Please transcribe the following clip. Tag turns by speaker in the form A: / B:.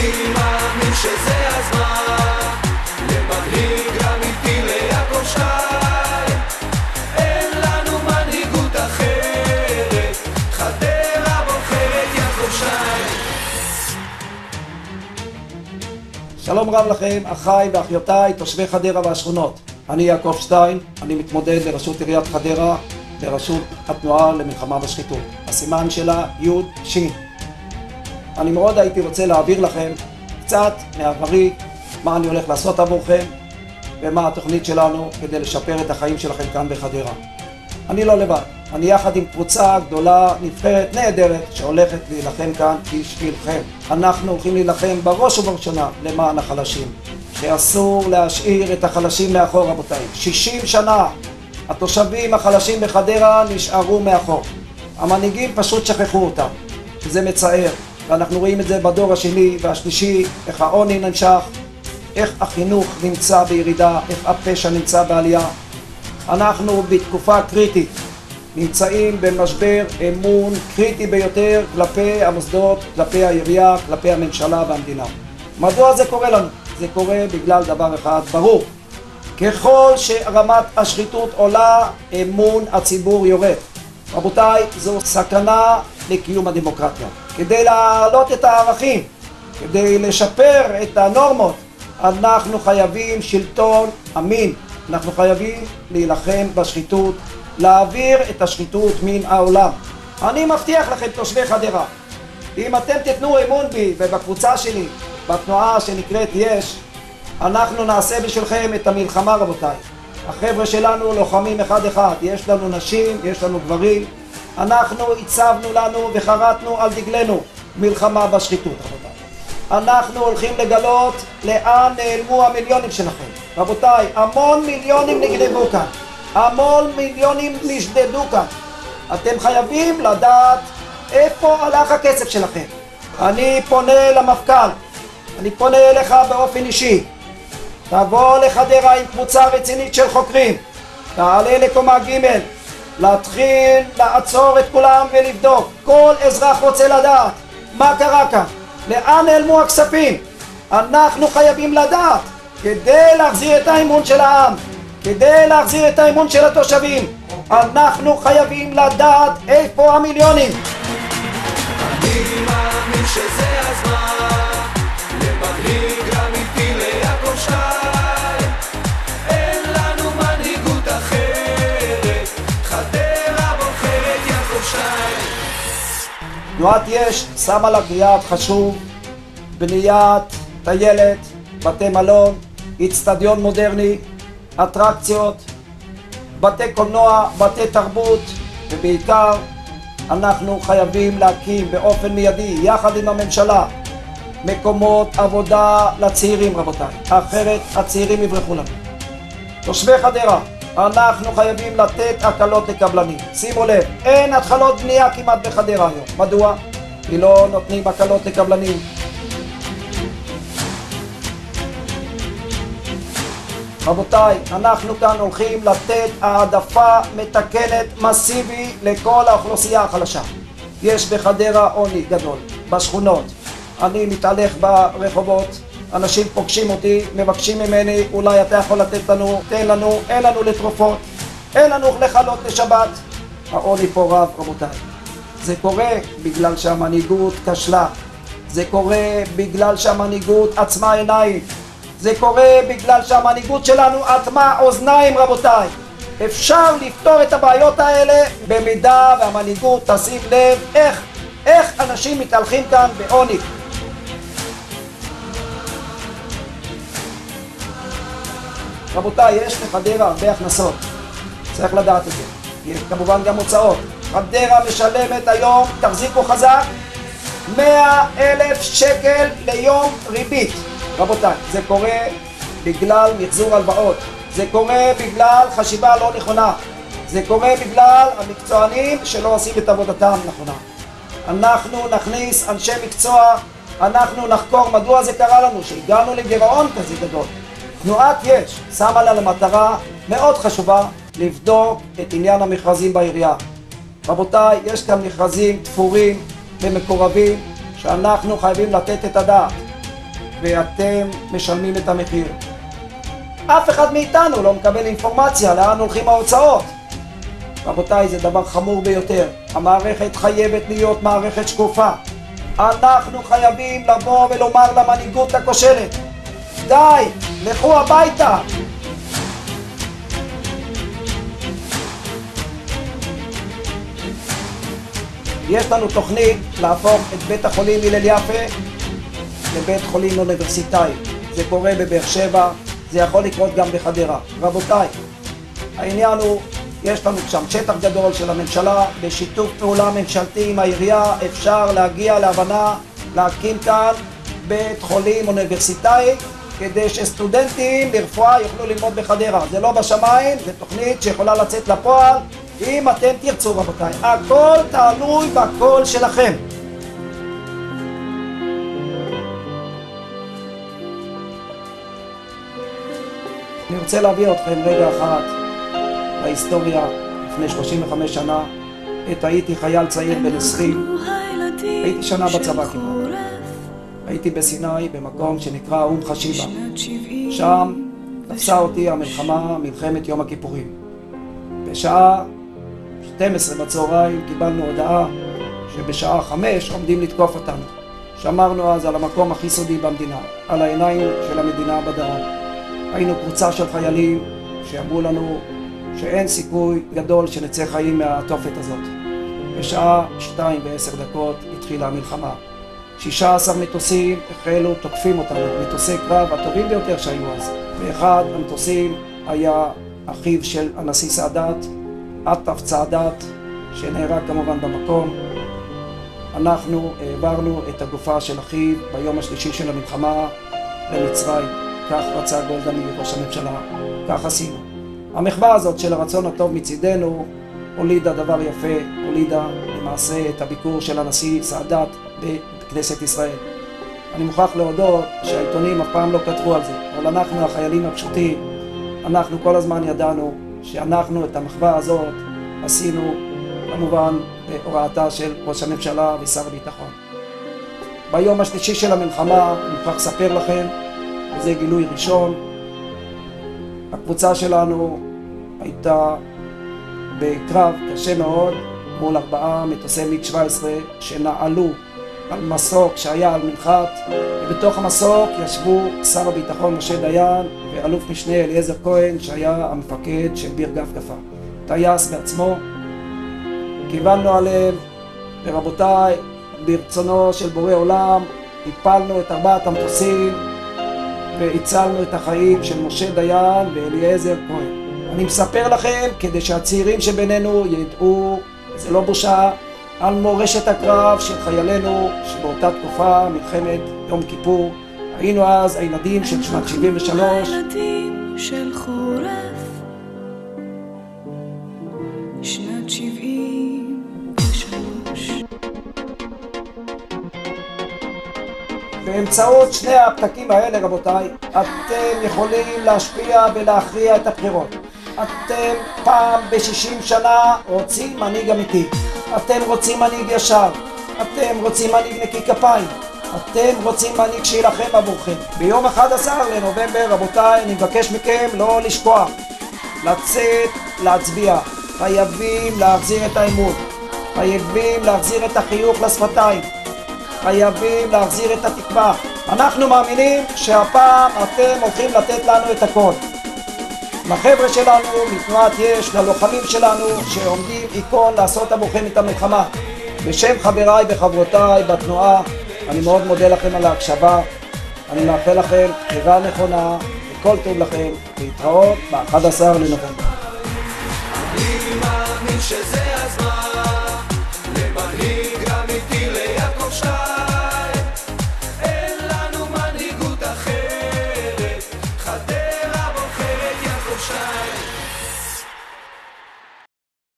A: אני מאמין שזה הזמן למנהיג אמיתי ליעקב שטיין. אין לנו מנהיגות אחרת, חדרה בוחרת יעקב שטיין.
B: שלום רב לכם, אחיי ואחיותיי, תושבי חדרה והשכונות. אני יעקב שטיין, אני מתמודד לראשות עיריית חדרה, לראשות התנועה למלחמה בשחיתות. הסימן שלה י' ש'. אני מאוד הייתי רוצה להעביר לכם קצת מעברי, מה אני הולך לעשות עבורכם, ומה התוכנית שלנו כדי לשפר את החיים שלכם כאן בחדרה. אני לא לבד, אני יחד עם קבוצה גדולה, נבחרת, נהדרת, שהולכת להילחם כאן בשבילכם. אנחנו הולכים להילחם בראש ובראשונה למען החלשים, שאסור להשאיר את החלשים מאחור רבותיי. 60 שנה התושבים החלשים בחדרה נשארו מאחור. המנהיגים פשוט שכחו אותם, וזה מצער. ואנחנו רואים את זה בדור השני והשלישי, איך העוני נמשך, איך החינוך נמצא בירידה, איך הפשע נמצא בעלייה. אנחנו בתקופה קריטית, נמצאים במשבר אמון קריטי ביותר כלפי המוסדות, כלפי העירייה, כלפי הממשלה והמדינה. מדוע זה קורה לנו? זה קורה בגלל דבר אחד ברור. ככל שרמת השחיתות עולה, אמון הציבור יורד. רבותיי, זו סכנה לקיום הדמוקרטיה. כדי להעלות את הערכים, כדי לשפר את הנורמות, אנחנו חייבים שלטון אמין. אנחנו חייבים להילחם בשחיתות, להעביר את השחיתות מן העולם. אני מבטיח לכם תושבי חדרה, אם אתם תתנו אמון בי ובקבוצה שלי, בתנועה שנקראת יש, אנחנו נעשה בשבילכם את המלחמה רבותיי. החבר'ה שלנו לוחמים אחד אחד, יש לנו נשים, יש לנו גברים, אנחנו הצבנו לנו וחרטנו על דגלנו מלחמה בשחיתות רבותיי. אנחנו הולכים לגלות לאן נעלמו המיליונים שלכם. רבותיי, המון מיליונים נגנבו כאן, המון מיליונים נשדדו כאן. אתם חייבים לדעת איפה הלך הכסף שלכם. אני פונה למפכ"ל, אני פונה אליך באופן אישי. תבוא לחדרה עם קבוצה רצינית של חוקרים, תעלה לקומה ג', להתחיל לעצור את כולם ולבדוק. כל אזרח רוצה לדעת מה קרה כאן, לאן נעלמו הכספים. אנחנו חייבים לדעת כדי להחזיר את האמון של העם, כדי להחזיר את האמון של התושבים. אנחנו חייבים לדעת איפה המיליונים.
A: אני מאמין שזה הזמן למנהיג אמיתי ליעקב שטיין. אין לנו מנהיגות אחרת, חדרה בוחרת יעקב שטיין.
B: תנועת יש שמה לה יעד חשוב, בניית טיילת, בתי מלון, אצטדיון מודרני, אטרקציות, בתי קולנוע, בתי תרבות, ובעיקר אנחנו חייבים להקים באופן מיידי יחד עם הממשלה מקומות עבודה לצעירים רבותיי, אחרת הצעירים יברחו לנו. תושבי חדרה, אנחנו חייבים לתת הקלות לקבלנים. שימו לב, אין התחלות בנייה כמעט בחדרה היום. מדוע? כי לא נותנים הקלות לקבלנים. רבותיי, אנחנו כאן הולכים לתת העדפה מתקנת מסיבי לכל האוכלוסייה החלשה. יש בחדרה עוני גדול, בשכונות. אני מתהלך ברחובות, אנשים פוגשים אותי, מבקשים ממני, אולי אתה יכול לתת לנו, תן לנו, אין לנו לתרופות, אין לנו לחלות לשבת. העוני פה רב רבותיי. זה קורה בגלל שהמנהיגות כשלה. זה קורה בגלל שהמנהיגות עצמה עיניים. זה קורה בגלל שהמנהיגות שלנו אטמה אוזניים רבותיי. אפשר לפתור את הבעיות האלה במידה והמנהיגות תשים לב איך אנשים מתהלכים כאן בעוני. רבותיי, יש לחדרה הרבה הכנסות, צריך לדעת את זה. יש כמובן גם הוצאות. חדרה משלמת היום, תחזיקו חזק, 100,000 שקל ליום ריבית. רבותיי, זה קורה בגלל מחזור הלוואות, זה קורה בגלל חשיבה לא נכונה, זה קורה בגלל המקצוענים שלא עושים את עבודתם נכונה. אנחנו נכניס אנשי מקצוע, אנחנו נחקור מדוע זה קרה לנו, שהגענו לגירעון כזה גדול. תנועת יש שמה לה למטרה מאוד חשובה לבדוק את עניין המכרזים בעירייה. רבותיי, יש כאן מכרזים תפורים ומקורבים שאנחנו חייבים לתת את הדעת. ואתם משלמים את המחיר. אף אחד מאיתנו לא מקבל אינפורמציה לאן הולכים ההוצאות. רבותיי, זה דבר חמור ביותר. המערכת חייבת להיות מערכת שקופה. אנחנו חייבים לבוא ולומר למנהיגות הכושלת, די, לכו הביתה. יש לנו תוכנית להפוך את בית החולים הלל יפה לבית חולים אוניברסיטאי. זה קורה בבאר שבע, זה יכול לקרות גם בחדרה. רבותיי, העניין הוא, יש לנו שם שטח גדול של הממשלה, בשיתוף פעולה ממשלתי עם העירייה אפשר להגיע להבנה להקים כאן בית חולים אוניברסיטאי כדי שסטודנטים לרפואה יוכלו ללמוד בחדרה. זה לא בשמיים, זה תוכנית שיכולה לצאת לפועל אם אתם תרצו. רבותיי, הכל תלוי בקול שלכם. אני רוצה להביא אתכם רגע אחת להיסטוריה. לפני 35 שנה, הייתי חייל צעיר בן 20, הייתי שנה בצבא כמעט. הייתי בסיני במקום שנקרא אום חשיבה. שם תפסה אותי המלחמה, מלחמת יום הכיפורים. בשעה 12 בצהריים קיבלנו הודעה שבשעה 5 עומדים לתקוף אותנו. שמרנו אז על המקום הכי סודי במדינה, על העיניים של המדינה בדרום. היינו קבוצה של חיילים שאמרו לנו שאין סיכוי גדול שנצא חיים מהתופת הזאת. בשעה 2:10 התחילה המלחמה. 16 מטוסים החלו תוקפים אותנו, מטוסי קרב הטובים ביותר שהיו אז. ואחד המטוסים היה אחיו של הנשיא סאדאת, עטף צעדת, שנהרג כמובן במקום. אנחנו העברנו את הגופה של אחיו ביום השלישי של המלחמה למצרים. כך רצה גולדה מאיר ראש הממשלה, כך עשינו. המחווה הזאת של הרצון הטוב מצידנו הולידה דבר יפה, הולידה למעשה את הביקור של הנשיא סאדאת בכנסת ישראל. אני מוכרח להודות שהעיתונים אף פעם לא כתבו על זה, אבל אנחנו החיילים הפשוטים, אנחנו כל הזמן ידענו שאנחנו את המחווה הזאת עשינו כמובן בהוראתה של ראש הממשלה ושר הביטחון. ביום השלישי של המלחמה, אני מוכרח לספר לכם, וזה גילוי ראשון, הקבוצה שלנו הייתה בקרב קשה מאוד מול 4 מטוסי מיג 17 שנעלו על מסוק שהיה על מנחת, ובתוך המסוק ישבו שר הביטחון משה דיין ואלוף משנה אליעזר כהן שהיה המפקד של ביר גפגפה, טייס בעצמו. כיוונו עליהם, ורבותיי, ברצונו של בורא עולם הפלנו את 4 המטוסים והצלנו את החיים של משה דיין ואליעזר כהן. אני מספר לכם כדי שהצעירים שבינינו ידעו, זה לא בושה, על מורשת הקרב של חיילינו שבאותה תקופה, מלחמת יום כיפור, היינו אז הילדים של שנת 73.
C: הילדים של חורף, שנת 73.
B: באמצעות שני הפתקים האלה, רבותיי, אתם יכולים להשפיע ולהכריע את הבחירות. אתם פעם ב-60 שנה רוצים מנהיג אמיתי. אתם רוצים מנהיג ישר. אתם רוצים מנהיג נקי כפיים. אתם רוצים מנהיג שילחם עבורכם. ביום 11 לנובמבר, רבותיי, אני מבקש מכם לא לשכוח, לצאת, להצביע. חייבים להחזיר את האמון. חייבים להחזיר את החיוך לשפתיים. חייבים להחזיר את התקווה. אנחנו מאמינים שהפעם אתם הולכים לתת לנו את הכל. לחבר'ה שלנו, מתנועת יש, ללוחמים שלנו שעומדים עיקון לעשות עבורכם את המלחמה. בשם חבריי וחברותיי בתנועה, אני מאוד מודה לכם על ההקשבה. אני מאחל לכם בחירה נכונה וכל טוב לכם. להתראות ב-11 לנובמבר.
A: אני מאמין שזה הזמן